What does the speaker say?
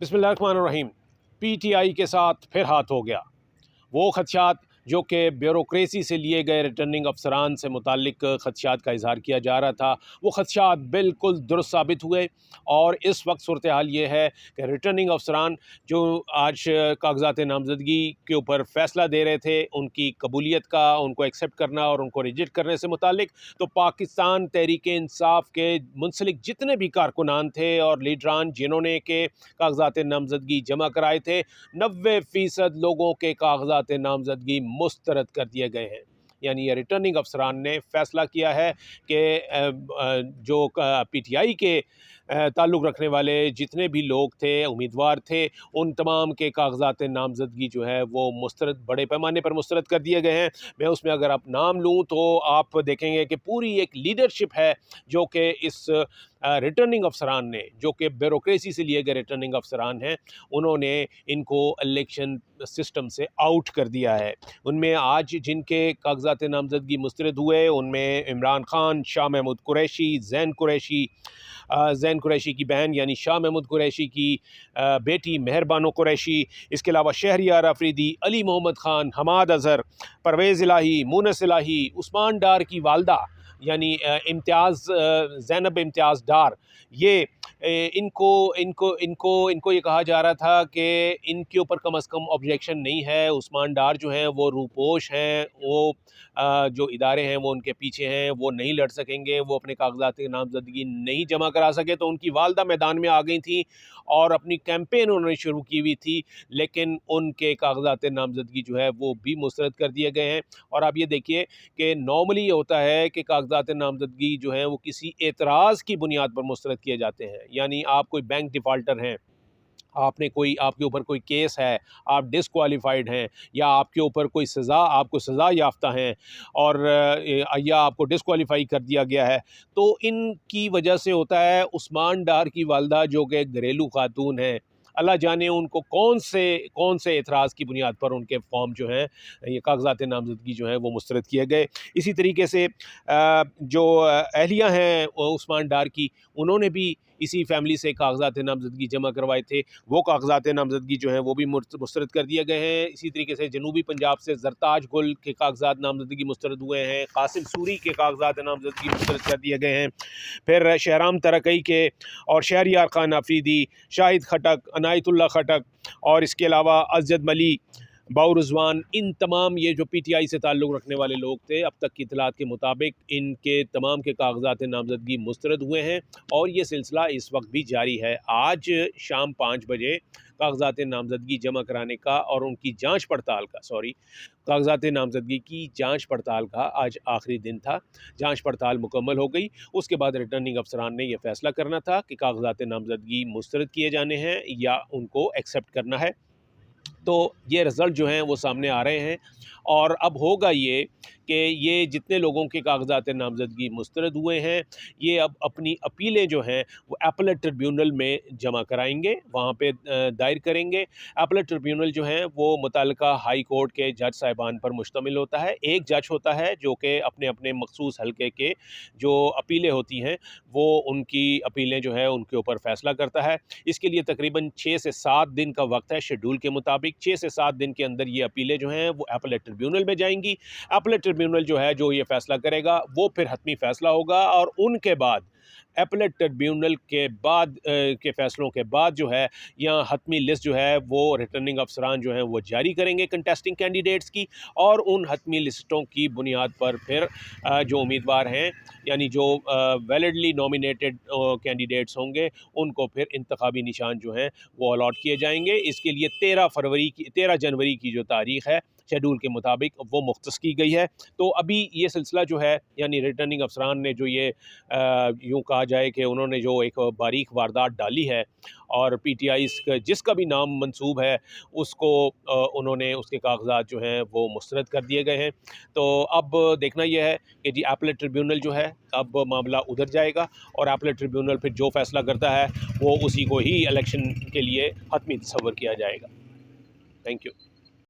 बिस्मिल्लाहिर्रहमानिर्रहीम। पीटीआई के साथ फिर हाथ हो गया। वो खदशात जो कि ब्यूरोक्रेसी से लिए गए रिटर्निंग अफसरान से मुतालिक खदशात का इजहार किया जा रहा था, वो खदशात बिल्कुल दुरुस्त साबित हुए। और इस वक्त सूरत हाल ये है कि रिटर्निंग अफसरान जो आज कागजात नामजदगी के ऊपर फ़ैसला दे रहे थे, उनकी कबूलियत का, उनको एक्सेप्ट करना और उनको रिजेक्ट करने से मुतालिक, तो पाकिस्तान तहरीक इंसाफ के मुंसलिक जितने भी कारकुनान थे और लीडरान जिन्होंने के कागजात नामजदगी जमा कराए थे, 90% लोगों के कागजात नामजदगी मुस्तरद कर दिए गए हैं। यानी ये रिटर्निंग अफसरान ने फैसला किया है कि जो पीटीआई के ताल्लुक़ रखने वाले जितने भी लोग थे, उम्मीदवार थे, उन तमाम के कागजात नामजदगी जो है वो मुस्तरद, बड़े पैमाने पर मुस्तरद कर दिए गए हैं। मैं उसमें अगर आप नाम लूँ तो आप देखेंगे कि पूरी एक लीडरशिप है जो कि इस रिटर्निंग अफसरान ने, जो कि ब्यूरोक्रेसी से लिए गए रिटर्निंग अफसरान हैं, उन्होंने इनको इलेक्शन सिस्टम से आउट कर दिया है। उनमें आज जिनके कागजात नामजदगी मुस्तरद हुए, उनमें इमरान खान, शाह महमूद कुरैशी, ज़ैन कुरैशी की बहन यानी शाह महमूद कुरैशी की बेटी मेहरबानो कुरैशी, इसके अलावा शहरियार अफरीदी, अली मोहम्मद ख़ान, हमाद अज़हर, परवेज़ इलाही, मुनस इलाही, उस्मान डार की वालदा यानी ज़ैनब इम्तियाज़ डार, ये इनको इनको इनको इनको ये कहा जा रहा था कि इनके ऊपर कम अज़ कम ऑब्जेक्शन नहीं है। उस्मान डार जो हैं वो रूपोश हैं, वो जो इदारे हैं वो उनके पीछे हैं, वो नहीं लड़ सकेंगे, वो अपने कागजात नामजदगी नहीं जमा करा सके। तो उनकी वालदा मैदान में आ गई थी और अपनी कैंपेन उन्होंने शुरू की हुई थी, लेकिन उनके कागजात नामजदगी जो है वो भी मुस्तरद कर दिए गए हैं। और आप ये देखिए कि नॉर्मली ये होता है कि कागजात नामजदगी जो है वो किसी एतराज़ की बुनियाद पर मुस्तरद किए जाते हैं। यानी आप कोई बैंक डिफ़ाल्टर हैं, आपके ऊपर कोई केस है, आप डिसक्वालिफाइड हैं, या आपके ऊपर कोई आपको सज़ा याफ्ता हैं, और या आपको डिसक्वालीफाई कर दिया गया है, तो इनकी वजह से होता है। उस्मान डार की वालदा जो कि घरेलू खातून हैं, अल्लाह जाने उनको कौन से एतराज़ की बुनियाद पर उनके फॉर्म जो हैं, ये कागजात नामजदगी जो है वो मुस्तरद किए गए। इसी तरीके से जो अहलिया हैं उस्मान डार की, उन्होंने भी इसी फैमिली से कागजात नामजदगी जमा करवाए थे, वो कागजात नामजदगी जो हैं वो भी मुस्तरद कर दिए गए हैं। इसी तरीके से जनूबी पंजाब से ज़रताज गुल के कागजात नामजदगी मुस्तरद हुए हैं, कासिम सूरी के कागजात नामजदगी मुस्तरद कर दिए गए हैं। फिर शहराम तरकई के और शहरियार खान अफरीदी, शाहिद खटक, अनायतुल्लाह खटक, और इसके अलावा अज़द मली, बाऊ रिज़वान, इन तमाम ये जो पीटीआई से ताल्लुक़ रखने वाले लोग थे, अब तक की इतलात के मुताबिक इनके तमाम के कागजात नामजदगी मुस्तरद हुए हैं और ये सिलसिला इस वक्त भी जारी है। आज शाम 5 बजे कागजात नामजदगी जमा कराने का और उनकी जांच पड़ताल का कागजात नामजदगी की जांच पड़ताल का आज आखिरी दिन था। जांच पड़ताल मुकम्मल हो गई। उसके बाद रिटर्निंग अफसरान ने यह फ़ैसला करना था कि कागजात नामजदगी मुस्तरद किए जाने हैं या उनको एक्सेप्ट करना है। तो ये रिज़ल्ट जो हैं वो सामने आ रहे हैं, और अब होगा ये कि ये जितने लोगों के कागजात नामजदगी मुस्तरद हुए हैं, ये अब अपनी अपीलें जो हैं वो अपीलेट ट्रिब्यूनल में जमा कराएंगे, वहाँ पे दायर करेंगे। अपीलेट ट्रिब्यूनल जो है वो मुतल्लिका हाई कोर्ट के जज साहिबान पर मुश्तमिल होता है। एक जज होता है जो कि अपने अपने मखसूस हल्के के जो अपीलें होती हैं, वो उनकी अपीलें जो है उनके ऊपर फ़ैसला करता है। इसके लिए तकरीबन 6 से 7 दिन का वक्त है शेड्यूल के मुताबिक। 6 से 7 दिन के अंदर ये अपीलें जो हैं वो अपीलेट ट्रिब्यूनल में जाएंगी। अपीलेट ट्रिब्यूनल जो है, जो ये फ़ैसला करेगा, वो फिर हतमी फ़ैसला होगा, और उनके बाद अपीलेट ट्रिब्यूनल के बाद के फ़ैसलों के बाद जो है, यहाँ हतमी लिस्ट जो है वो रिटर्निंग अफसरान जो हैं वो जारी करेंगे कंटेस्टिंग कैंडिडेट्स की, और उन हतमी लिस्टों की बुनियाद पर फिर जो उम्मीदवार हैं, यानी जो वैलिडली नॉमिनेटेड कैंडिडेट्स होंगे, उनको फिर इंतखाबी निशान जो हैं वो अलॉट किए जाएंगे। इसके लिए 13 जनवरी की जो तारीख़ है शेड्यूल के मुताबिक वो मुख्तस की गई है। तो अभी ये सिलसिला जो है, यानी रिटर्निंग अफसरान ने जो ये यूँ कहा जाए कि उन्होंने जो एक बारीक वारदात डाली है, और पीटीआई जिसका भी नाम मंसूब है उसको उन्होंने, उसके कागजात जो हैं वो मुस्तरद कर दिए गए हैं। तो अब देखना यह है कि जी अपीलेट ट्रिब्यूनल जो है, अब मामला उधर जाएगा, और अपीलेट ट्रिब्यूनल फिर जो फ़ैसला करता है वो उसी को ही इलेक्शन के लिए हतमी तस्वर किया जाएगा। Thank you.